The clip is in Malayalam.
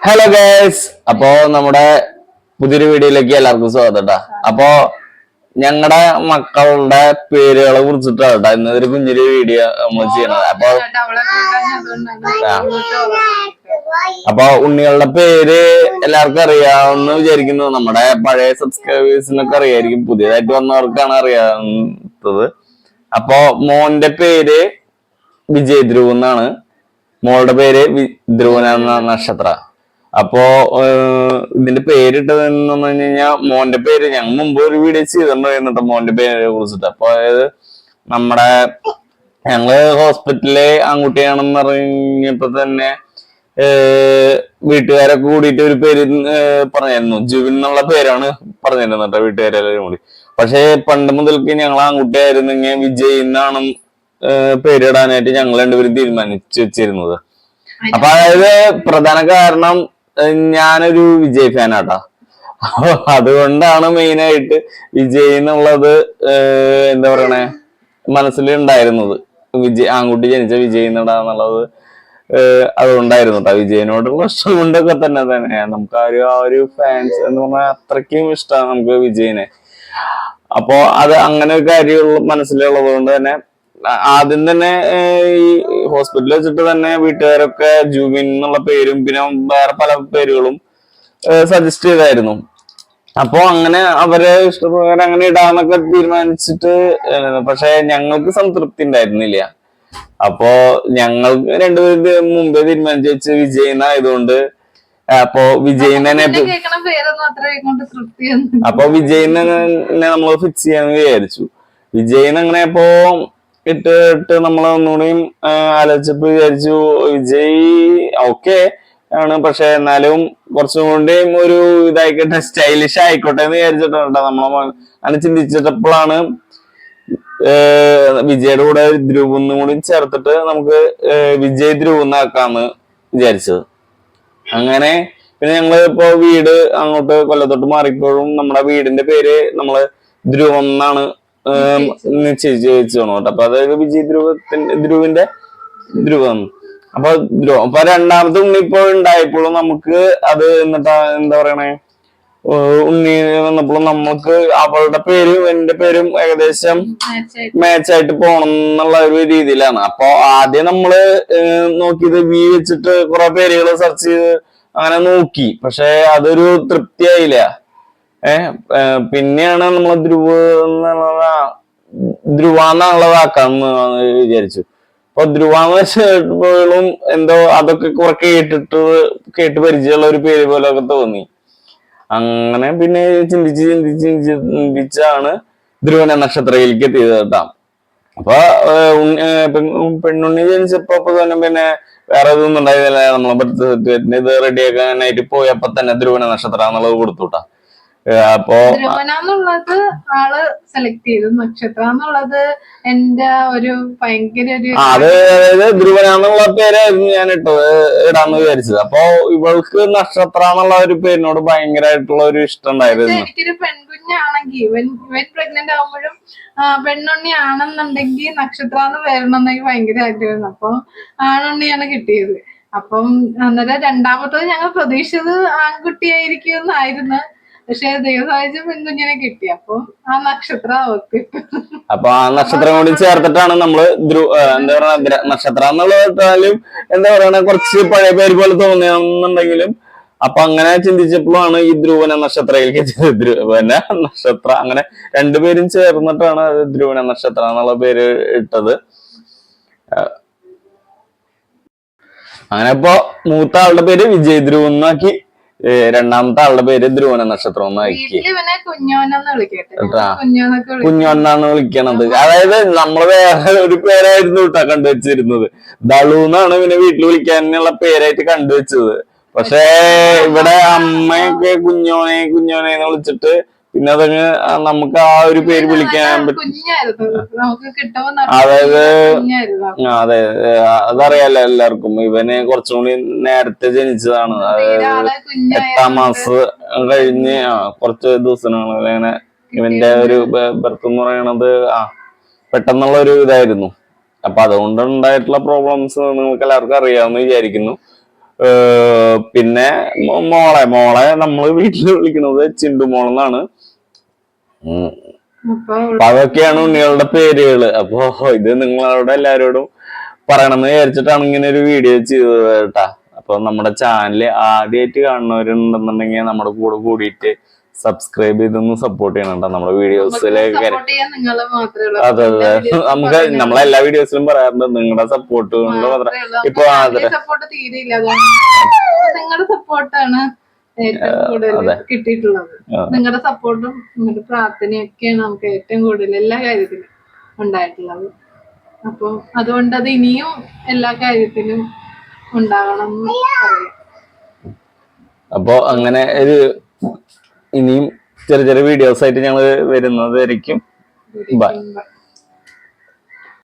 ഹലോ ഗൈസ്, അപ്പോ നമ്മുടെ പുതിയൊരു വീഡിയോയിലേക്ക് എല്ലാവർക്കും സ്വാഗതം ട്ടാ. അപ്പോ ഞങ്ങളുടെ മക്കളുടെ പേരുകളെ കുറിച്ചിട്ടാണ് ഇന്നൊരു കുഞ്ഞൊരു വീഡിയോ നമ്മൾ ചെയ്യണത്. അപ്പൊ ഉണ്ണികളുടെ പേര് എല്ലാവർക്കും അറിയാമെന്ന് വിചാരിക്കുന്നു. നമ്മുടെ പഴയ സബ്സ്ക്രൈബേഴ്സിനൊക്കെ അറിയായിരിക്കും, പുതിയതായിട്ട് വന്നവർക്കാണ് അറിയാവുന്നത്. അപ്പോ മോന്റെ പേര് വിജയ് ധ്രുവ് എന്നാണ്, മോളുടെ പേര് ധ്രുവന നക്ഷത്ര. അപ്പോ ഇതിന്റെ പേരിട്ടതെന്ന് പറഞ്ഞു കഴിഞ്ഞാൽ മോന്റെ പേര് ഞങ്ങൾ മുമ്പ് ഒരു വീഡിയോ ചെയ്തിട്ടുണ്ടായിരുന്നു മോന്റെ പേരെ കുറിച്ചിട്ട്. അപ്പൊ അതായത് നമ്മുടെ ഞങ്ങള് ഹോസ്പിറ്റലിലെ ആൺകുട്ടിയാണെന്ന് പറഞ്ഞപ്പോ തന്നെ വീട്ടുകാരൊക്കെ കൂടിയിട്ട് ഒരു പേര് പറഞ്ഞായിരുന്നു. ജുവിൻ എന്നുള്ള പേരാണ് പറഞ്ഞിരുന്നത് കേട്ടോ വീട്ടുകാരെല്ലാവരും കൂടി. പക്ഷെ പണ്ട് മുതൽക്ക് ഞങ്ങൾ ആൺകുട്ടിയായിരുന്നെങ്കിൽ വിജയ് എന്നാണ് പേരിടാനായിട്ട് ഞങ്ങൾ രണ്ടുപേരും തീരുമാനിച്ചു വെച്ചിരുന്നത്. അപ്പൊ അതായത് പ്രധാന കാരണം ഞാനൊരു വിജയ് ഫാനാട്ടാ. അതുകൊണ്ടാണ് മെയിനായിട്ട് വിജയ് എന്നുള്ളത് എന്താ പറയണേ മനസ്സിലുണ്ടായിരുന്നത്. ആൺകുട്ടി ജനിച്ച വിജയ് എന്നിടാന്നുള്ളത് അതുകൊണ്ടായിരുന്നു കേട്ടോ. വിജയനോടുള്ള ഇഷ്ടം കൊണ്ടൊക്കെ തന്നെ നമുക്ക് ആ ഒരു ഫാൻസ് എന്ന് പറഞ്ഞാൽ അത്രയ്ക്കും ഇഷ്ടമാണ് നമുക്ക് വിജയനെ. അപ്പോ അത് അങ്ങനെ ഒരു കാര്യം മനസ്സിലുള്ളത് കൊണ്ട് തന്നെ ആദ്യം തന്നെ ഈ ഹോസ്പിറ്റലിൽ വെച്ചിട്ട് തന്നെ വീട്ടുകാരൊക്കെ ജൂബിൻ എന്നുള്ള പേരും പിന്നെ വേറെ പല പേരുകളും സജസ്റ്റ് ചെയ്തായിരുന്നു. അപ്പോ അങ്ങനെ അവരെ ഇഷ്ടപ്രകാരം അങ്ങനെ ഇടാന്നൊക്കെ തീരുമാനിച്ചിട്ട്, പക്ഷെ ഞങ്ങൾക്ക് സംതൃപ്തി ഉണ്ടായിരുന്നില്ല. അപ്പോ ഞങ്ങൾക്ക് രണ്ടുപേരും മുമ്പേ തീരുമാനിച്ചു വെച്ച് വിജയ് എന്നായതുകൊണ്ട് അപ്പൊ വിജയിനെ നമ്മൾ ഫിക്സ് ചെയ്യാന്ന് വിചാരിച്ചു. വിജയിന് അങ്ങനെ ഇപ്പോ ഇട്ട് നമ്മൾ ഒന്നുകൂടിയും ആലോചിച്ചപ്പോ വിചാരിച്ചു വിജയ് ഓക്കെ ആണ്, പക്ഷെ എന്നാലും കുറച്ചും കൂടിയും ഒരു ഇതായിക്കോട്ടെ, സ്റ്റൈലിഷ് ആയിക്കോട്ടെ എന്ന് വിചാരിച്ചിട്ടുണ്ട്. അങ്ങനെ ചിന്തിച്ചപ്പോഴാണ് വിജയുടെ കൂടെ ധ്രുവ് ഒന്നും കൂടി ചേർത്തിട്ട് നമുക്ക് വിജയ് ധ്രുവ് എന്നാക്കാന്ന് വിചാരിച്ചത്. അങ്ങനെ പിന്നെ ഞങ്ങള് ഇപ്പോ വീട് അങ്ങോട്ട് കൊല്ലത്തോട്ട് മാറിയപ്പോഴും നമ്മുടെ വീടിന്റെ പേര് നമ്മള് ധ്രുവം എന്നാണ് നിശ്ചയിച്ച് വെച്ചോണു കേട്ടോ. അപ്പൊ അതായത് വിജയ് ധ്രുവിന്റെ ധ്രുവം. അപ്പൊ ധ്രുവം അപ്പൊ രണ്ടാമത്തെ ഉണ്ണി ഇപ്പോൾ ഉണ്ടായപ്പോഴും നമുക്ക് അത് എന്നിട്ടാ എന്താ പറയണേ, ഉണ്ണി വന്നപ്പോഴും നമുക്ക് അവളുടെ പേരും എന്റെ പേരും ഏകദേശം മാച്ചായിട്ട് പോകണം എന്നുള്ള ഒരു രീതിയിലാണ്. അപ്പൊ ആദ്യം നമ്മള് നോക്കിയത് വി വെച്ചിട്ട് കുറെ പേരുകൾ സെർച്ച് ചെയ്ത് അങ്ങനെ നോക്കി, പക്ഷെ അതൊരു തൃപ്തിയായില്ല. പിന്നെയാണ് നമ്മൾ ധ്രുവാന്നുള്ളതാക്കാന്ന് വിചാരിച്ചു. അപ്പൊ ധ്രുവാന്ന് വെച്ചപ്പോഴും എന്തോ അതൊക്കെ കുറെ കേട്ട് പരിചയമുള്ള ഒരു പേര് പോലെയൊക്കെ തോന്നി. അങ്ങനെ പിന്നെ ചിന്തിച്ചാണ് ധ്രുവന നക്ഷത്രയിലേക്ക് എത്തിയത് കേട്ടാ. അപ്പൊ പെണ്ണുണ്ണി ജനിച്ചപ്പോ തന്നെ പിന്നെ വേറെ ഇതൊന്നും ഉണ്ടായിരുന്നില്ല. നമ്മളെ ബർത്ത് സർട്ടിഫിക്കറ്റിന് ഇത് റെഡിയാക്കാനായിട്ട് പോയപ്പോ തന്നെ ധ്രുവന നക്ഷത്രം എന്നുള്ളത് കൊടുത്തുട്ടാ. അപ്പോ ധ്രുവനാന്നുള്ളത് ആള് സെലക്ട് ചെയ്തു, നക്ഷത്ര എന്നുള്ളത് എന്റെ ഒരു ഭയങ്കര ഒരു അതായത് ധ്രുവനാന്നുള്ള പേരായിരുന്നു ഞാൻ ഇടാന്ന് വിചാരിച്ചത്. അപ്പൊ ഇവൾക്ക് നക്ഷത്ര എന്നുള്ള ഒരു പേരിനോട് ഭയങ്കരമായിട്ടുള്ള ഒരു ഇഷ്ടം ഉണ്ടായിരുന്നു. എനിക്കൊരു പെൺകുഞ്ഞാണെങ്കിൽ ഇവൻ പ്രഗ്നന്റ് ആകുമ്പോഴും പെണ്ണുണ്ണി ആണെന്നുണ്ടെങ്കിൽ നക്ഷത്ര എന്ന് പേരിടണമെന്നെങ്കിൽ ഭയങ്കര ആഗ്രഹമായിരുന്നു. അപ്പൊ ആണുണ്ണിയാണ് കിട്ടിയത്. അപ്പം അന്നേരം രണ്ടാമത്തത് ഞങ്ങൾ പ്രതീക്ഷിച്ചത് ആൺകുട്ടിയായിരിക്കും എന്നായിരുന്നു. പക്ഷെ ദൈവം സഹായിച്ച പെൺകുഞ്ഞിനെ കിട്ടി. അപ്പൊ ആ നക്ഷത്രം അവർക്ക്. അപ്പൊ ആ നക്ഷത്രം കൂടി ചേർത്തിട്ടാണ് നമ്മള് എന്താ പറയാ നക്ഷത്ര എന്നുള്ളതായാലും എന്താ പറയണ കുറച്ച് പഴയ പേര് പോലെ തോന്നിയെന്നുണ്ടെങ്കിലും അപ്പൊ അങ്ങനെ ചിന്തിച്ചപ്പോഴാണ് ഈ ധ്രുവന നക്ഷത്രയിലേക്ക് ധ്രുവന നക്ഷത്ര അങ്ങനെ രണ്ടുപേരും ചേർന്നിട്ടാണ് ധ്രുവന നക്ഷത്ര എന്നുള്ള പേര് ഇട്ടത്. അങ്ങനെ ഇപ്പൊ മൂത്ത ആളുടെ പേര് വിജയ് ധ്രുവ് എന്നാക്കി, രണ്ടാമത്തെ ആളുടെ പേര് ധ്രുവന നക്ഷത്രം എന്നാക്കി. കുഞ്ഞോന്നാണ് വിളിക്കണത്. അതായത് നമ്മള് വേറെ ഒരു പേരായിരുന്നു കേട്ടാ കണ്ടുവച്ചിരുന്നത്. ദളു എന്നാണ് പിന്നെ വീട്ടിൽ വിളിക്കാനുള്ള പേരായിട്ട് കണ്ടുവച്ചത്. പക്ഷേ ഇവിടെ അമ്മയൊക്കെ കുഞ്ഞോനെ വിളിച്ചിട്ട് പിന്നെ അതങ്ങ് നമുക്ക് ആ ഒരു പേര് വിളിക്കാൻ പറ്റും. അതായത് അതെ, അതറിയാലോ എല്ലാവർക്കും. ഇവന് കുറച്ചും കൂടി നേരത്തെ ജനിച്ചതാണ്. അതായത് 8ാം മാസം കഴിഞ്ഞ് കുറച്ച് ദിവസങ്ങൾ അങ്ങനെ ഇവന്റെ ഒരു ബർത്ത് എന്ന് പറയണത് പെട്ടെന്നുള്ള ഒരു ഇതായിരുന്നു. അപ്പൊ അതുകൊണ്ട് ഉണ്ടായിട്ടുള്ള പ്രോബ്ലംസ് നിങ്ങൾക്ക് എല്ലാവർക്കും അറിയാമെന്ന് വിചാരിക്കുന്നു. പിന്നെ മോളെ നമ്മള് വീട്ടിൽ വിളിക്കുന്നത് ചിണ്ടുമോളെന്നാണ്. അപ്പൊ അപ്പൊ അതൊക്കെയാണ് ഉണ്ണികളുടെ പേരുകള്. അപ്പൊ ഇത് നിങ്ങളോട് എല്ലാരോടും പറയണമെന്ന് വിചാരിച്ചിട്ടാണ് ഇങ്ങനെ ഒരു വീഡിയോ ചെയ്തത് കേട്ടാ. അപ്പൊ നമ്മുടെ ചാനല് ആദ്യമായിട്ട് കാണുന്നവരുണ്ടെന്നുണ്ടെങ്കിൽ നമ്മുടെ കൂടെ കൂടിയിട്ട് സബ്സ്ക്രൈബ് ചെയ്തൊന്ന് സപ്പോർട്ട് ചെയ്യണം കേട്ടോ നമ്മുടെ വീഡിയോസിലേക്ക്. സപ്പോർട്ട് ചെയ്യാൻ നിങ്ങള് മാത്രമേ ഉള്ളൂ. അതെ നമുക്ക് നമ്മളെല്ലാ വീഡിയോസിലും പറയാറുണ്ട് നിങ്ങളുടെ സപ്പോർട്ട് കൊണ്ട് മാത്രം. ഇപ്പൊ സപ്പോർട്ട് തീരെയില്ല. നിങ്ങളുടെ സപ്പോർട്ടാണ് ഏറ്റവും കൂടുതൽ കിട്ടിയിട്ടുള്ളത്. നിങ്ങളുടെ സപ്പോർട്ടും നിങ്ങളുടെ പ്രാർത്ഥനയും ഒക്കെയാണ് നമുക്ക് ഏറ്റവും കൂടുതൽ എല്ലാ കാര്യത്തിലും ഉണ്ടായിട്ടുള്ളത്. അപ്പൊ അതുകൊണ്ട് അത് ഇനിയും എല്ലാ കാര്യത്തിലും ഉണ്ടാകണം എന്ന് പറയാം. അപ്പൊ അങ്ങനെ ഒരു ഇനിയും ചെറിയ ചെറിയ വീഡിയോസ് ആയിട്ട് ഞങ്ങൾ വരുന്നതായിരിക്കും. ബൈ.